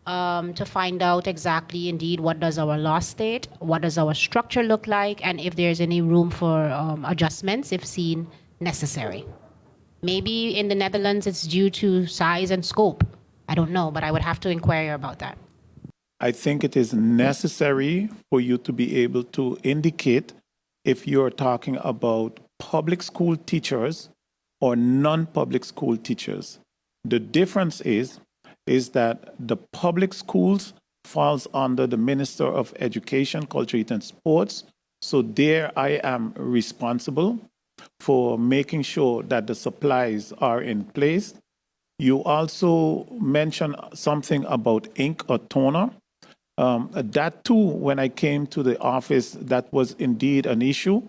to find out exactly indeed what does our law state, what does our structure look like, and if there's any room for adjustments if seen necessary. Maybe in the Netherlands it's due to size and scope. I don't know, but I would have to inquire about that. I think it is necessary for you to be able to indicate if you're talking about public school teachers or non-public school teachers. The difference is that the public schools falls under the Minister of Education, Culture, Youth and Sports. So there I am responsible for making sure that the supplies are in place. You also mentioned something about ink or toner. That too, when I came to the office, that was indeed an issue.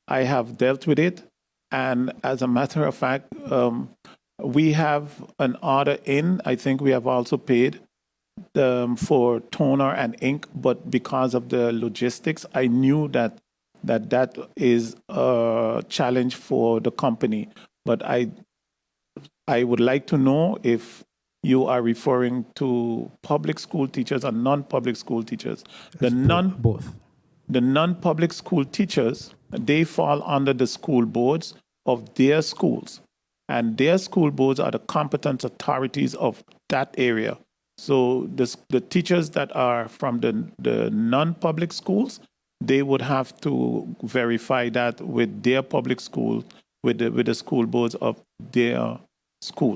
I have dealt with it. And as a matter of fact, we have an order in. I think we have also paid for toner and ink, but because of the logistics, I knew that is a challenge for the company. But I would like to know if you are referring to public school teachers or non-public school teachers. Both. The non-public school teachers, they fall under the school boards of their schools. And their school boards are the competent authorities of that area. So the teachers that are from the non-public schools, they would have to verify that with their public school, with the school boards of their schools.